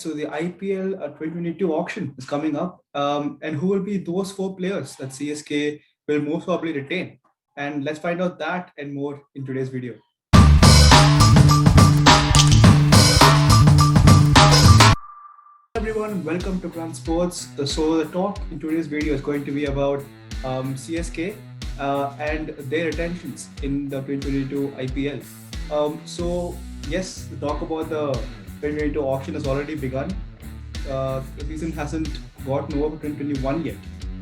right, so the IPL 2022 auction is coming up, and who will be those four players that CSK will most probably retain? And let's find out that and more in today's video. Everyone, welcome to Grand Sports. So the talk in today's video is going to be about CSK and their retentions in the 2022 IPL. So yes, the talk about the 2022 auction has already begun. The season hasn't gotten over for 2021 yet.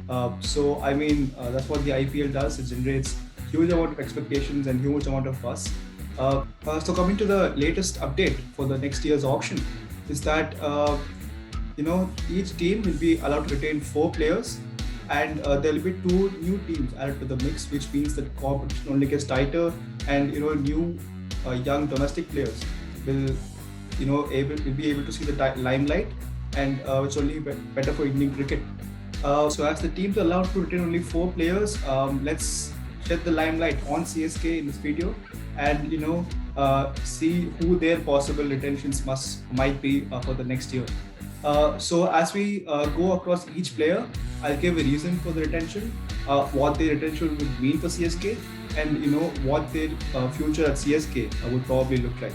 That's what the IPL does. It generates huge amount of expectations and huge amount of buzz. So coming to the latest update for the next year's auction is that each team will be allowed to retain 4 players, and there will be 2 new teams added to the mix, which means that competition only gets tighter, and new young domestic players will be able to see the limelight, and it's only better for Indian cricket. So as the teams are allowed to retain only 4 players, let's shed the limelight on CSK in this video, and see who their possible retentions might be for the next year. So as we go across each player, I'll give a reason for the retention, what their retention would mean for CSK, and what their future at CSK would probably look like.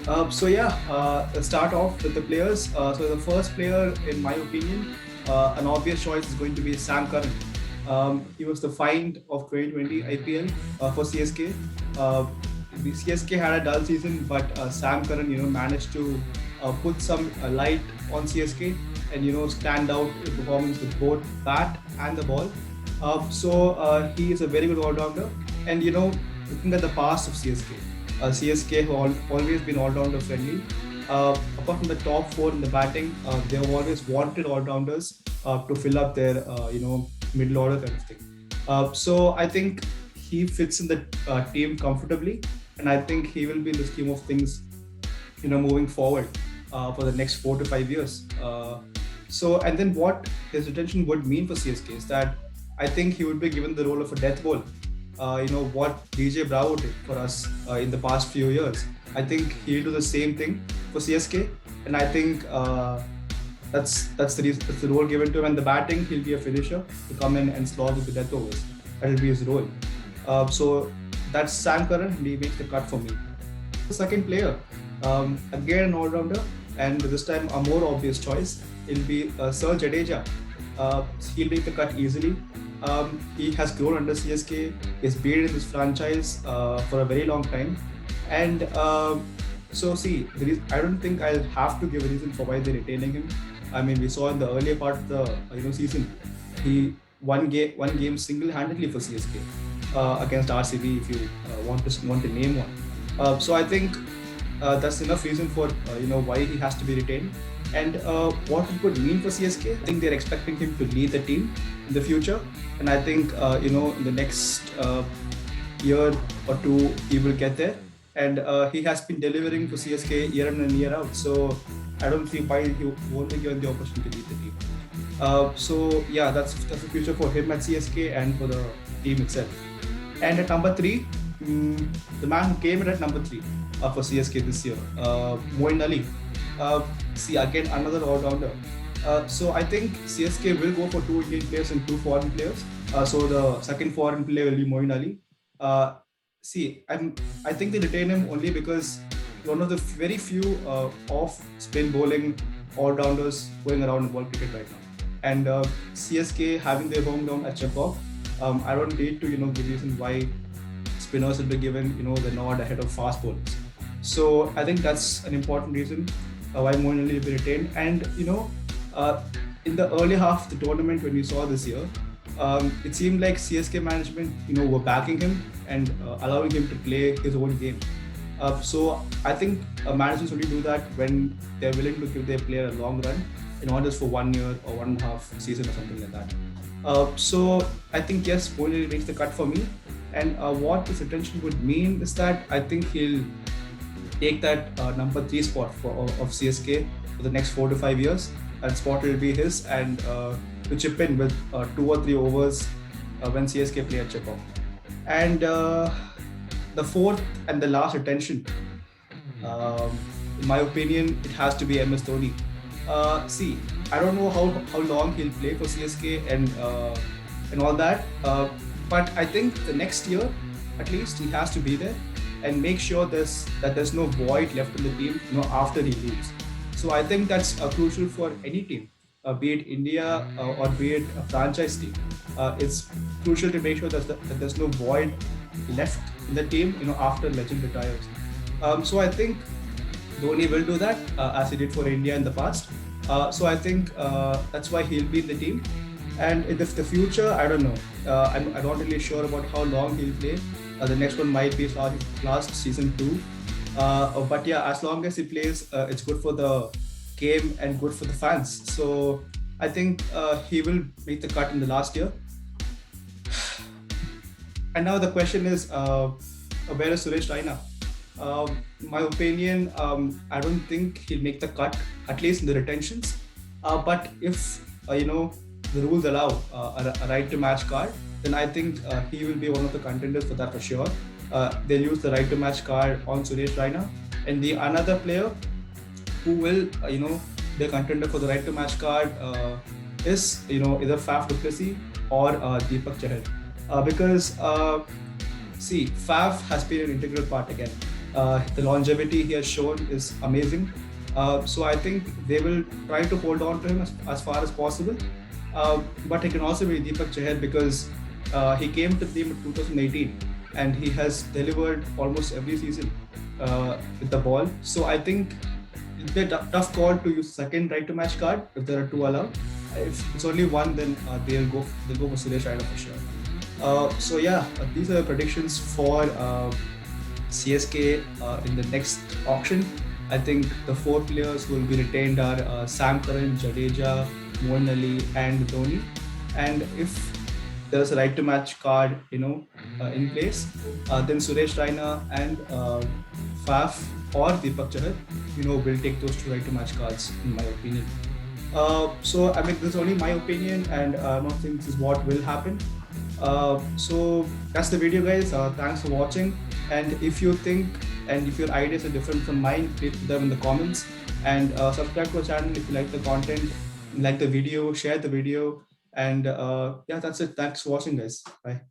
Let's start off with the players. So the first player, in my opinion, an obvious choice is going to be Sam Curran. He was the find of 2020 IPL for CSK. The CSK had a dull season, but Sam Curran, managed to put some light on CSK and stand out in performance with both bat and the ball. He is a very good all-rounder, and looking at the past of CSK, CSK have always been all-rounder friendly. Apart from the top 4 in the batting, they have always wanted all-rounders to fill up their middle order kind of thing. So I think he fits in the team comfortably, and I think he will be in the scheme of things moving forward for the next 4 to 5 years. And then what his retention would mean for CSK is that I think he would be given the role of a death ball. What DJ Bravo did for us in the past few years. I think he'll do the same thing for CSK, and I think that's the role given to him. And the batting, he'll be a finisher to come in and slog with the death overs. That'll be his role. So that's Sam Curran, and he makes the cut for me. The second player, again an all-rounder, and this time a more obvious choice, it'll be Sir Jadeja. He'll make the cut easily. He has grown under CSK. He's been in this franchise for a very long time, and I don't think I'll have to give a reason for why they're retaining him. I mean, we saw in the earlier part of the season, he won game single-handedly for CSK against RCB, if you want to name one. So I think that's enough reason for why he has to be retained. And what it would mean for CSK, I think they're expecting him to lead the team in the future, and I think in the next year or 2 he will get there, and he has been delivering for CSK year in and year out, so I don't see why he won't be given the opportunity to lead the team. That's the future for him at CSK and for the team itself. And at number 3, the man who came in at number 3 for CSK this year, Moeen Ali. Again, another all-rounder. So I think CSK will go for 2 Indian players and 2 foreign players. So the second foreign player will be Moeen Ali. I think they retain him only because one of the very few off-spin bowling all-rounders going around in world cricket right now. And CSK having their home ground at Chepauk, I don't need to give reason why spinners will be given the nod ahead of fast bowlers. So I think that's an important reason why Moeen Ali will be retained. And in the early half of the tournament when we saw this year, it seemed like CSK management were backing him and allowing him to play his own game. So I think managers only do that when they're willing to give their player a long run, not just for 1 year or 1.5 season or something like that. So I think yes, Moeen Ali makes the cut for me. And what this retention would mean is that I think he'll take that number 3 spot of CSK for the next 4 to 5 years. That spot will be his, and to chip in with 2 or 3 overs when CSK play at Chepauk. And the fourth and the last retention in my opinion, it has to be MS Dhoni. See, I don't know how long he'll play for CSK and all that, but I think the next year, at least, he has to be there and make sure there's no void left in the team, after he leaves. So I think that's crucial for any team, be it India or be it a franchise team. It's crucial to make sure that there's no void left in the team, after legend retires. So I think Dhoni will do that, as he did for India in the past. So I think that's why he'll be in the team. And in the future, I don't know. I'm not really sure about how long he'll play. The next one might be last season 2. But yeah, as long as he plays, it's good for the game and good for the fans. So I think he will make the cut in the last year. And now the question is, where is Suresh Raina? My opinion, I don't think he'll make the cut, at least in the retentions. But if the rules allow a right to match card, then I think he will be one of the contenders for that for sure. They'll use the right to match card on Suresh Raina, and the another player who will be a contender for the right to match card is either Faf du Plessis or Deepak Chahar, because see, Faf has been an integral part again. The longevity he has shown is amazing. So I think they will try to hold on to him as far as possible. But it can also be Deepak Chahar, because he came to the team in 2018 and he has delivered almost every season with the ball. So I think it'll be a tough call to use second right to match card if there are 2 allowed. If it's only one, then they'll go for Suresh Raina for sure. So yeah, these are the predictions for CSK in the next auction. I think the 4 players who will be retained are Sam Curran, Jadeja, Moeen Ali, and Dhoni. And if there's a right to match card, in place, then Suresh Raina and Faf or Deepak Chahar, will take those 2 right to match cards, in my opinion. So I mean, this is only my opinion, and I don't think this is what will happen. So that's the video, guys. Thanks for watching. And if you think and if your ideas are different from mine, please put them in the comments. And subscribe to our channel if you like the content, like the video, share the video. And yeah, that's it. Thanks for watching, guys. Bye.